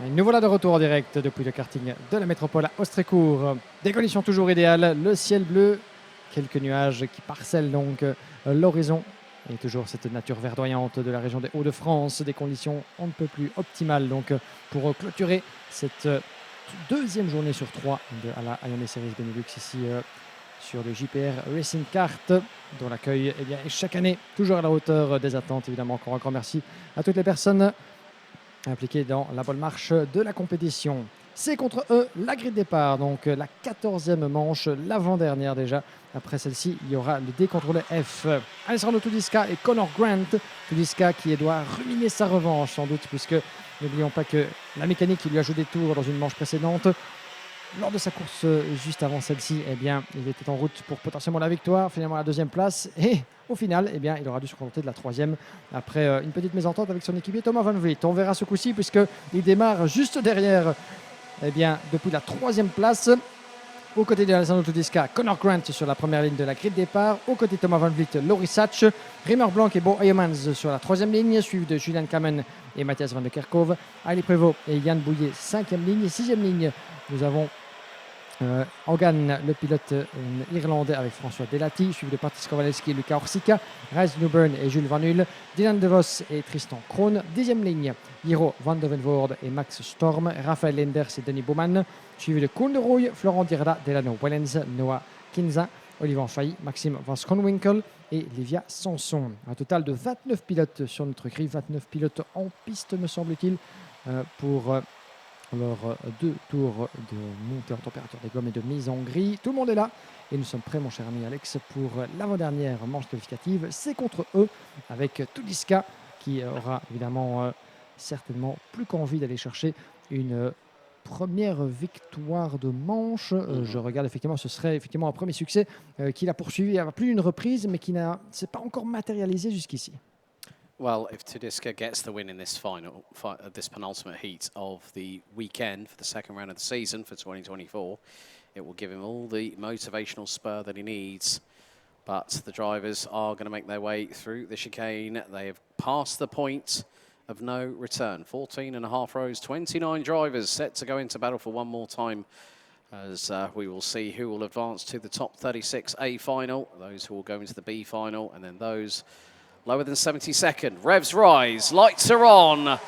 Et nous voilà de retour en direct depuis le karting de la métropole à Austrécourt. Des conditions toujours idéales, le ciel bleu, quelques nuages qui parcellent donc l'horizon. Et toujours cette nature verdoyante de la région des Hauts-de-France, des conditions on ne peut plus optimales donc pour clôturer cette deuxième journée sur 3 à la IAME Series Benelux ici sur le JPR Racing Kart, dont l'accueil est chaque année toujours à la hauteur des attentes. Évidemment, encore un grand merci à toutes les personnes impliqués dans la bonne marche de la compétition. C'est contre eux la grille de départ, donc la 14e manche, l'avant-dernière déjà. Après celle-ci, il y aura le D contre le F. Alessandro Tudiska et Connor Grant. Tudiska qui doit ruminer sa revanche sans doute, puisque n'oublions pas que la mécanique qui lui a joué des tours dans une manche précédente, lors de sa course juste avant celle-ci, il était en route pour potentiellement la victoire, finalement la deuxième place. Et au final, il aura dû se contenter de la troisième après une petite mésentente avec son équipier Thomas Van Vliet. On verra ce coup-ci puisqu'il démarre juste derrière depuis la troisième place. Aux côtés de Alessandro Tudiska, Connor Grant sur la première ligne de la grille de départ. Aux côtés de Thomas Van Vliet, Laurie Sachs, Rimmer Blanc et Bo Eyemans sur la troisième ligne, suivi de Julian Kamen et Matthias Van de Kerkhove. Ali Prévost et Yann Bouillet, cinquième ligne. Sixième ligne, nous avons Hogan, le pilote irlandais avec François Delati, suivi de Patrice Kowalewski et Luca Orsica, Rhys Newburn et Jules Van Hull, Dylan DeVos et Tristan Krohn. Dixième ligne, Hiro Van Devenvoorde et Max Storm, Raphaël Lenders et Denis Baumann, suivi de Koen de Rooij, Florent Dirda, Delano Wellens, Noah Kinza, Olivier Failly, Maxime Van Schonwinkel et Livia Sanson. Un total de 29 pilotes sur notre grille, 29 pilotes en piste me semble-t-il, pour leurs 2 tours de montée en température des gommes et de mise en grille. Tout le monde est là et nous sommes prêts, mon cher ami Alex, pour l'avant-dernière manche qualificative. C'est contre eux avec Tudiska qui aura évidemment certainement plus qu'envie d'aller chercher une première victoire de manche. Je regarde effectivement, ce serait effectivement un premier succès qu'il a poursuivi à plus d'une reprise, mais qui ne s'est pas encore matérialisé jusqu'ici. Well, if Tudiska gets the win in this this penultimate heat of the weekend for the second round of the season for 2024, it will give him all the motivational spur that he needs. But the drivers are going to make their way through the chicane. They have passed the point of no return. 14 and a half rows, 29 drivers set to go into battle for one more time, as we will see who will advance to the top 36A final, those who will go into the B final, and then those lower than 72nd. Revs rise, lights are on,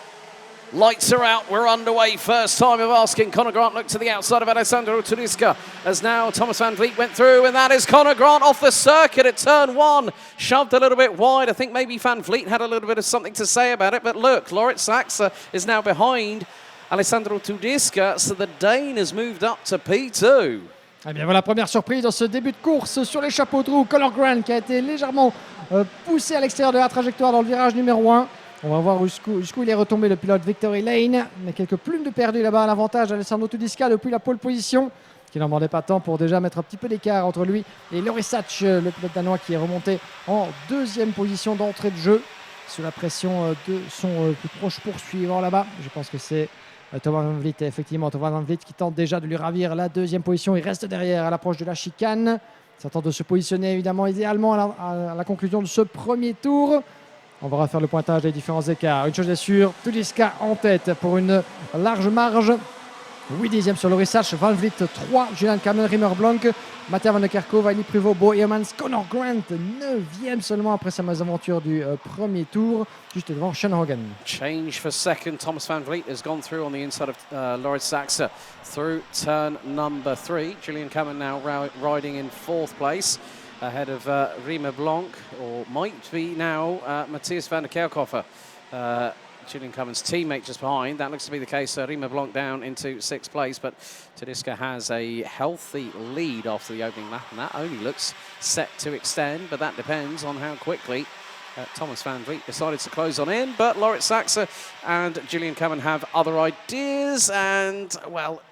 lights are out, we're underway. First time of asking. Connor Grant looked to the outside of Alessandro Tudiska as now Thomas Van Vliet went through, and that is Connor Grant off the circuit at turn 1, shoved a little bit wide. I think maybe Van Vliet had a little bit of something to say about it, but look, Laurit Sachs is now behind Alessandro Tudiska, so the Dane has moved up to P2. Eh bien voilà, première surprise dans ce début de course sur les chapeaux de roue. Connor Grant qui a été légèrement poussé à l'extérieur de la trajectoire dans le virage numéro 1. On va voir jusqu'où il est retombé le pilote Victory Lane. Mais quelques plumes de perdu là-bas à l'avantage d'Alessandro Tudiska depuis la pole position, qui n'en demandait pas tant pour déjà mettre un petit peu d'écart entre lui et Laurie Sachs, le pilote danois qui est remonté en deuxième position d'entrée de jeu sous la pression de son plus proche poursuivant là-bas. Je pense que c'est Thomas Van Vliet, effectivement, Thomas Van Vliet qui tente déjà de lui ravir la deuxième position. Il reste derrière à l'approche de la chicane. Ça tente de se positionner évidemment idéalement à la conclusion de ce premier tour. On va refaire le pointage des différents écarts. Une chose est sûre, Tudiska en tête pour une large marge. 8 dixièmes sur Laurie Sachs, Van Vliet 3, Julian Kamen, Rimmer Blanc, Matthias Van de Kerkhove, Ali Prévost, Bo Eyemans, Connor Grant 9e seulement après sa mésaventure du premier tour, juste devant Sean Hogan. Change for second. Thomas Van Vliet has gone through on the inside of Laurit Sachs through turn number 3. Julian Kamen now riding in 4th place ahead of Rimmer Blanc, or might be now Matthias Van de Kerkhove. Julian Kamen's teammate just behind. That looks to be the case. Rimmer Blanc down into 6th place, but Tudiska has a healthy lead after the opening lap, and that only looks set to extend, but that depends on how quickly Thomas Van Vliet decided to close on in. But Laurit Sachs and Julian Kamen have other ideas, and, well,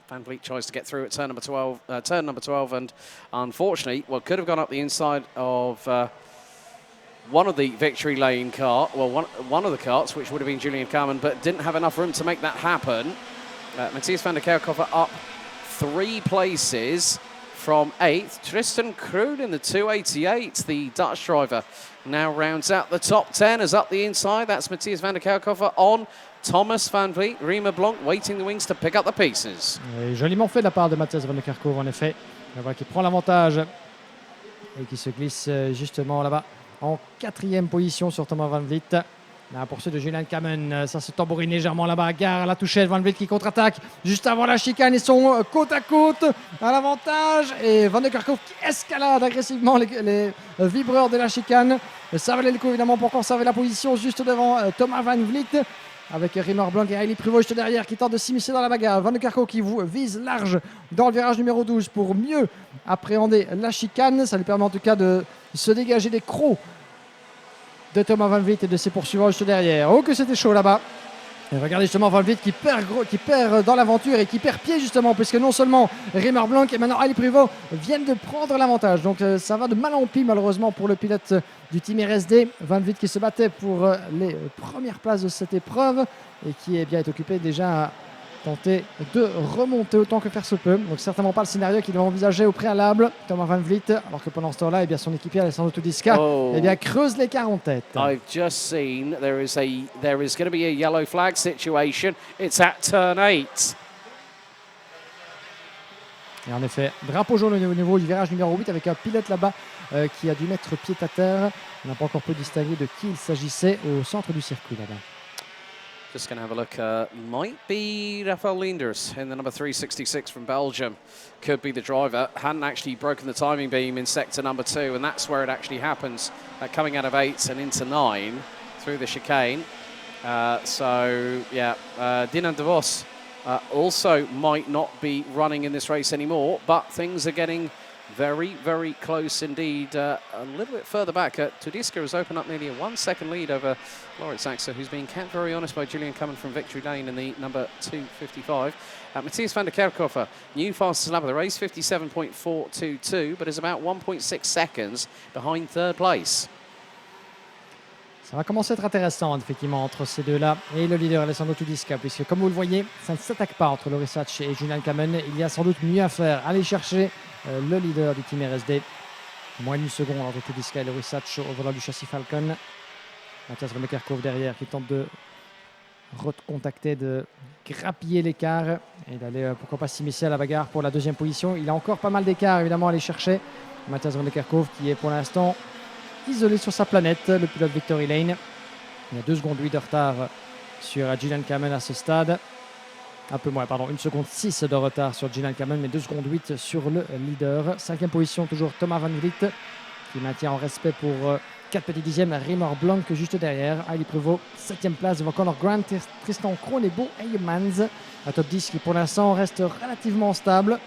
Van Vliet tries to get through at turn number 12, and unfortunately, well, could have gone up the inside of one of the Victory Lane cart, well, one of the carts, which would have been Julian Kamen, but didn't have enough room to make that happen. Matthias Van de Kerkhove up 3 places from 8th. Tristan Kroon in the 288. The Dutch driver now rounds out the top 10 as up the inside. That's Matthias van der Kerkhofer on Thomas Van Vliet. Riemer Blanc waiting the wings to pick up the pieces. Et joliment fait de la part de Matthias van der Kerkhofer, en effet. On voit qu'il prend l'avantage et qui se glisse justement là-bas en 4e position sur Thomas Van Vliet. La poursuite de Julian Kamen, ça se tambourine légèrement là-bas. Gare à la touchette, Van Vliet qui contre-attaque juste avant la chicane. Ils sont côte à côte à l'avantage. Et Van der Kerkhofer qui escalade agressivement les vibreurs de la chicane. Ça valait le coup évidemment pour conserver la position juste devant Thomas Van Vliet. Avec Riemer Blanc et Hailey Privot juste derrière qui tentent de s'immiscer dans la bagarre. Van der Kerkhofer qui vise large dans le virage numéro 12 pour mieux appréhender la chicane. Ça lui permet en tout cas de se dégager des crocs de Thomas Van Vliet et de ses poursuivants juste derrière. Oh que c'était chaud là-bas. Et regardez justement Van Vliet qui perd dans l'aventure et qui perd pied justement, puisque non seulement Riemer Blanc et maintenant Hailey Privot viennent de prendre l'avantage. Donc ça va de mal en pis malheureusement pour le pilote du team RSD. Van Vliet qui se battait pour les premières places de cette épreuve et qui est occupé déjà à tenter de remonter autant que faire se peut. Donc certainement pas le scénario qu'il avait envisagé au préalable, Thomas Van Vliet, alors que pendant ce temps-là, son équipier Alessandro Tudiska creuse l'écart en tête. I've just seen there is going to be a yellow flag situation. It's at turn 8. Et en effet, drapeau jaune au niveau du virage numéro 8 avec un pilote là-bas qui a dû mettre pied à terre. On n'a pas encore pu distinguer de qui il s'agissait au centre du circuit là-bas. Just going to have a look. Might be Rafael Leenders in the number 366 from Belgium. Could be the driver. Hadn't actually broken the timing beam in sector number 2, and that's where it actually happens, coming out of 8 and into 9 through the chicane. Dylan de Vos also might not be running in this race anymore, but things are getting very, very close indeed. A little bit further back, Tudiska has opened up nearly a 1 second lead over Lawrence Saxer, who's been kept very honest by Julian Cumming from Victory Lane in the number 255. Matthias van der Kerkhofer, new fastest lap of the race, 57.422, but is about 1.6 seconds behind third place. Ça va commencer à être intéressant, effectivement, entre ces deux-là et le leader Alessandro Tudiska, puisque, comme vous le voyez, ça ne s'attaque pas entre Loris Hatch et Julian Kamen. Il y a sans doute mieux à faire. Aller chercher le leader du team RSD. Moins d'une seconde entre Tudiska et Loris Hatch au volant du châssis Falcon. Matthias van der Kerkhofer derrière qui tente de recontacter, de grappiller l'écart et d'aller, pourquoi pas, s'immiscer à la bagarre pour la deuxième position. Il a encore pas mal d'écart, évidemment, à aller chercher. Matthias van der Kerkhofer qui est pour l'instant isolé sur sa planète, le pilote Victory Lane. Il y a 2 secondes 8 de retard sur Julian Kamen à ce stade. Un peu moins, pardon, 1 seconde 6 de retard sur Julian Kamen, mais 2 secondes 8 sur le leader. 5e position, toujours Thomas Van Vliet, qui maintient en respect pour 4 petits dixièmes. Riemer Blanc juste derrière. Hailey Privot, 7e place devant Conor Grant, Tristan Kroon et Bo Heijmans. Un top 10 qui pour l'instant reste relativement stable.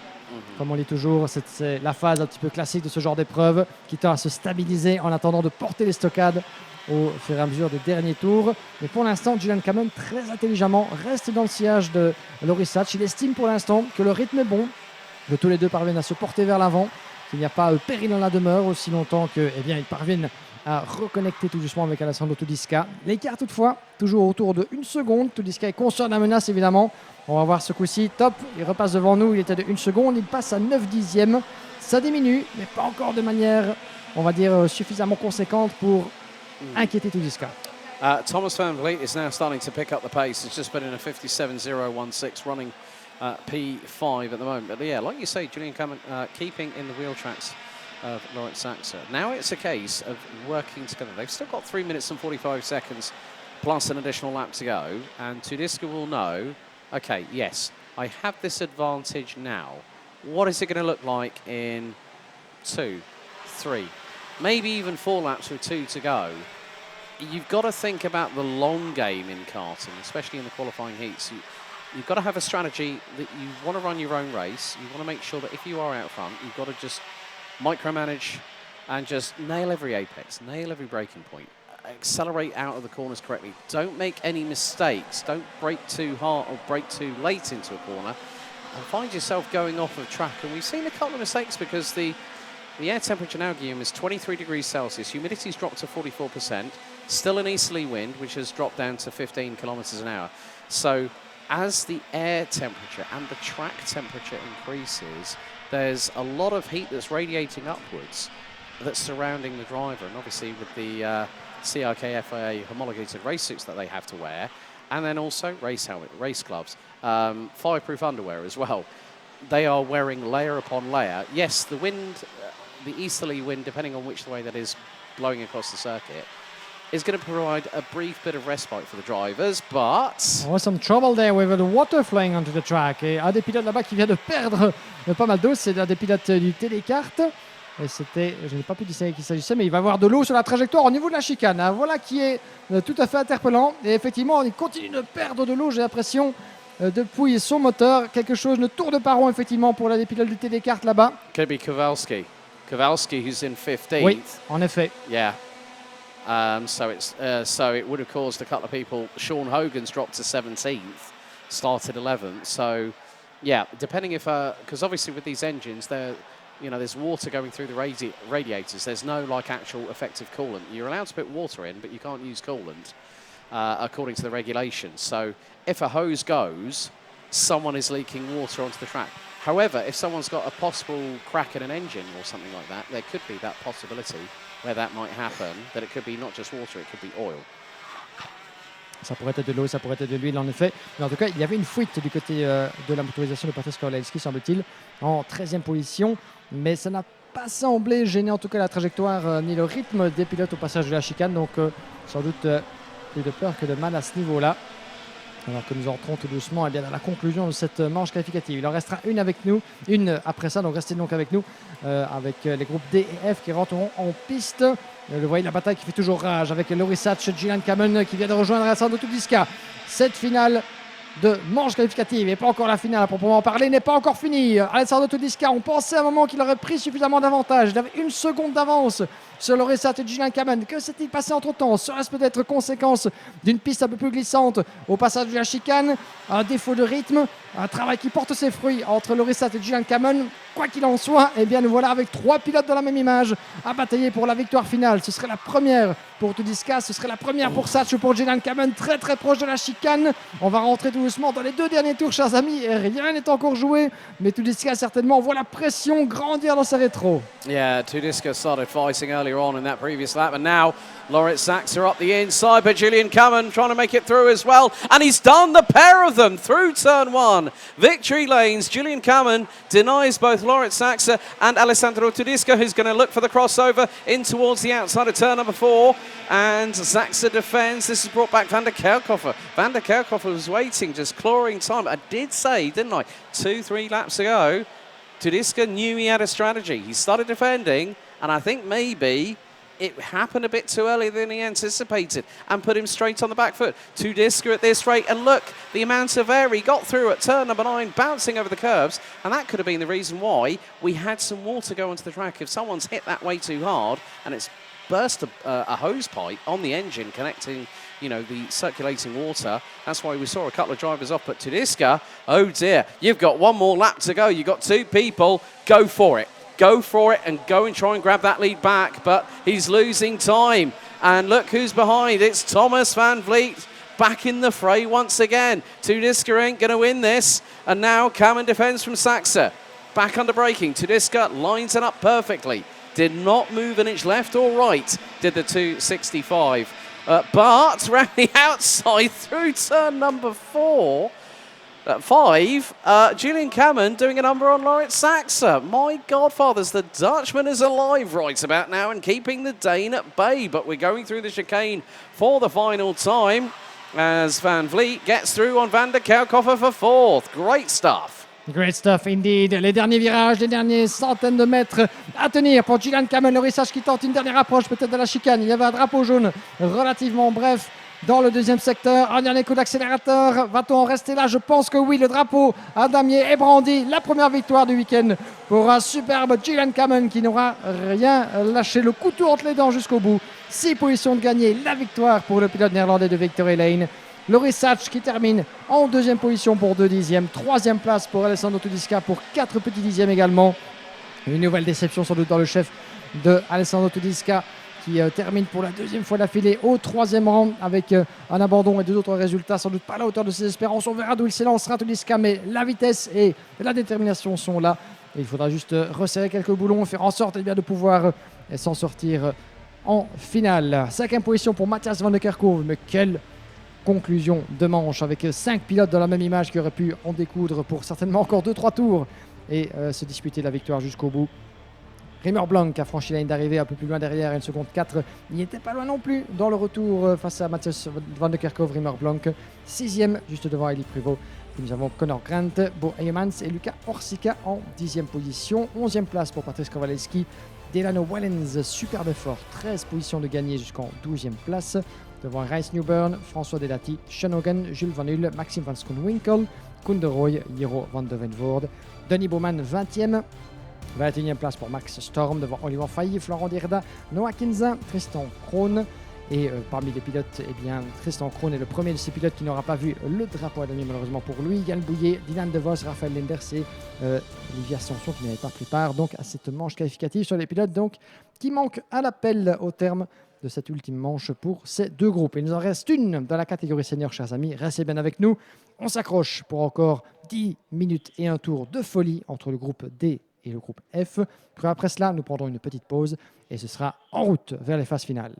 Comme on dit toujours, c'est la phase un petit peu classique de ce genre d'épreuve qui tend à se stabiliser en attendant de porter les stockades au fur et à mesure des derniers tours. Mais pour l'instant, Julian Kamen, très intelligemment, reste dans le sillage de Loris Hatch. Il estime pour l'instant que le rythme est bon, que tous les deux parviennent à se porter vers l'avant, qu'il n'y a pas péril dans la demeure aussi longtemps qu'ils parviennent à reconnecter tout doucement avec Alessandro Tudiska. L'écart toutefois, toujours autour de 1 seconde. Tudiska est conscient de la menace évidemment. On va voir ce coup-ci, top, il repasse devant nous, il était de 1 seconde, il passe à 9 dixièmes. Ça diminue, mais pas encore de manière, on va dire, suffisamment conséquente pour inquiéter Tudiska. Thomas Van Vliet is now starting to pick up the pace. It's just been in a 57.016 running P5 at the moment. But yeah, like you say, Julian Kamen keeping in the wheel tracks of Lawrence Saxer. Now it's a case of working together. They've still got 3 minutes and 45 seconds plus an additional lap to go. And Tudiska will know, okay, yes, I have this advantage now. What is it going to look like in 2, 3, maybe even 4 laps with 2 to go? You've got to think about the long game in karting, especially in the qualifying heats. You've got to have a strategy that you want to run your own race. You want to make sure that if you are out front, you've got to just micromanage and just nail every apex, nail every braking point, accelerate out of the corners correctly. Don't make any mistakes. Don't brake too hard or brake too late into a corner and find yourself going off of track. And we've seen a couple of mistakes because the air temperature now, Guillaume, is 23 degrees Celsius. Humidity's dropped to 44%. Still an easterly wind, which has dropped down to 15 kilometers an hour. So as the air temperature and the track temperature increases, there's a lot of heat that's radiating upwards that's surrounding the driver. And obviously with the CRK FIA homologated race suits that they have to wear, and then also race helmet, race gloves, fireproof underwear as well. They are wearing layer upon layer. Yes, the wind, the easterly wind, depending on which way that is blowing across the circuit, is going to provide a brief bit of respite for the drivers, but... Oh, some trouble there with the water flowing onto the track. Et un des pilotes là-bas qui vient de perdre pas mal d'eau, c'est un des pilotes du Télécart. Et c'était, je n'ai pas pu distinguer qui s'agissait, mais il va y avoir de l'eau sur la trajectoire au niveau de la chicane. Hein. Voilà qui est tout à fait interpellant. Et effectivement, il continue de perdre de l'eau, j'ai l'impression, depuis son moteur. Quelque chose ne tourne pas rond, effectivement, pour l'un des pilotes du Télécart là-bas. Could be Kowalski. Kowalski, who's in 15th. Oui, en effet. Yeah. So it would have caused a couple of people. Sean Hogan's dropped to 17th, started 11th. So, yeah, depending if because obviously with these engines, there's water going through the radiators. There's no like actual effective coolant. You're allowed to put water in, but you can't use coolant according to the regulations. So if a hose goes, someone is leaking water onto the track. However, if someone's got a possible crack in an engine or something like that, there could be that possibility where that might happen, that it could be not just water, it could be oil. Ça pourrait être de l'eau, ça pourrait être de l'huile, en effet. Mais en tout cas, il y avait une fuite du côté de la motorisation de Patrice Korleski, semble-t-il, en 13e position. Mais ça n'a pas semblé gêner en tout cas la trajectoire ni le rythme des pilotes au passage de la chicane. Donc, sans doute plus de peur que de mal à ce niveau-là. Alors que nous entrons tout doucement dans la conclusion de cette manche qualificative. Il en restera une avec nous, une après ça, donc restez donc avec nous, avec les groupes D et F qui rentreront en piste. Vous voyez la bataille qui fait toujours rage avec Loris Satch, Gillian Cameron qui vient de rejoindre Alessandro Tudiska. Cette finale de manche qualificative et pas encore la finale à proprement parler n'est pas encore finie. Alessandro Tudiska, on pensait à un moment qu'il aurait pris suffisamment d'avantage. Il avait 1 seconde d'avance sur Loris Satch et Gillian Cameron. Que s'est-il passé entre temps? Serait-ce peut-être conséquence d'une piste un peu plus glissante au passage de la chicane, un défaut de rythme, un travail qui porte ses fruits entre Loris Satch et Gillian Cameron? Quoi qu'il en soit, eh bien nous voilà avec 3 pilotes dans la même image à batailler pour la victoire finale. Ce serait la première pour Tudiska, ce serait la première pour Satch ou pour Gillian Cameron, très très proche de la chicane. On va rentrer tout doucement dans les 2 derniers tours, chers amis, et rien n'est encore joué. Mais Tudiska certainement voit la pression grandir dans sa rétro. Yeah, Tudiska started fighting earlier on in that previous lap, and now Loris Saxa up the inside, but Gillian Cameron trying to make it through as well, and he's done the pair of them through turn 1. Victory lanes, Gillian Cameron denies both Loris Saxa and Alessandro Tudiska, who's going to look for the crossover in towards the outside of turn number 4, and Saxa defends. This has brought back Van der Kerkhofer. Van der Kerkhofer was waiting, just clawing time. I did say, didn't I, 2-3 laps ago, Tudiska knew he had a strategy. He started defending, and I think maybe it happened a bit too early than he anticipated and put him straight on the back foot. Tudiska at this rate, and look, the amount of air he got through at turn number 9, bouncing over the curbs, and that could have been the reason why we had some water go onto the track. If someone's hit that way too hard and it's burst a hose pipe on the engine connecting, the circulating water. That's why we saw a couple of drivers off. But Tudiska, oh dear, you've got one more lap to go. You've got 2 people. Go for it. Go for it and go and try and grab that lead back. But he's losing time. And look who's behind. It's Thomas Van Vliet back in the fray once again. Tudiska ain't going to win this. And now Cameron defends from Saxa. Back under braking. Tudiska lines it up perfectly. Did not move an inch left or right, did the 265. But round the outside through turn number 4, 5, Gillian Cameron doing a number on Loris Saxa. My godfathers, the Dutchman is alive right about now and keeping the Dane at bay. But we're going through the chicane for the final time as Van Vliet gets through on Van der Kerkhofer for 4th. Great stuff. Great stuff indeed. Les derniers virages, les dernières centaines de mètres à tenir pour Gillian Cameron. Loris Satch qui tente une dernière approche peut-être de la chicane. Il y avait un drapeau jaune relativement bref dans le deuxième secteur. Un dernier coup d'accélérateur. Va-t-on en rester là? Je pense que oui. Le drapeau à damier est brandi. La première victoire du week-end pour un superbe Gillian Cameron qui n'aura rien lâché. Le couteau entre les dents jusqu'au bout. 6 positions de gagner. La victoire pour le pilote néerlandais de Victory Lane. Loris Satch qui termine en 2e position pour 2 dixièmes. 3e place pour Alessandro Tudiska pour 4 petits dixièmes également. Une nouvelle déception sans doute dans le chef de Alessandro Tudiska qui termine pour la 2e fois d'affilée au 3e rang avec un abandon et 2 autres résultats sans doute pas à la hauteur de ses espérances. On verra d'où il s'élancera Tudiska, mais la vitesse et la détermination sont là Et il faudra juste resserrer quelques boulons, faire en sorte de pouvoir s'en sortir en finale. 5e position pour Matthias Van de Kerkhove, mais quelle conclusion de manche avec 5 pilotes dans la même image qui auraient pu en découdre pour certainement encore 2-3 tours et se disputer la victoire jusqu'au bout. Rimmer Blanc a franchi la ligne d'arrivée un peu plus loin derrière, 1 seconde 4. Il n'était pas loin non plus dans le retour face à Matthias Van de Kerkhove. Rimmer Blanc 6e, juste devant Eli Pruvot. Puis nous avons Connor Grant, Bo Eyemans et Luca Orsica en 10e position. 11e place pour Patrice Kowalewski. Delano Wellens, superbe effort, 13 positions de gagné jusqu'en 12e place. Devant Rice Newburn, François Delati, Sean Hogan, Jules Van Hull, Maxime Van Schoonwinkel, Koen de Rooij, Jiro van de Venvoorde. Denis Bowman, 20e. 21e place pour Max Storm devant Oliver Failly, Florent Dierda, Noah Kinzin, Tristan Krohn. Et parmi les pilotes, Tristan Krohn est le premier de ces pilotes qui n'aura pas vu le drapeau à demi malheureusement pour lui. Yann Bouillet, Dylan De Vos, Raphaël Lenders et Olivier Ascension qui n'avait pas pris part donc, à cette manche qualificative sur les pilotes donc, qui manquent à l'appel au terme de cette ultime manche pour ces deux groupes. Il nous en reste une dans la catégorie senior, chers amis. Restez bien avec nous. On s'accroche pour encore 10 minutes et un tour de folie entre le groupe D et le groupe F. Puis après cela, nous prendrons une petite pause et ce sera en route vers les phases finales.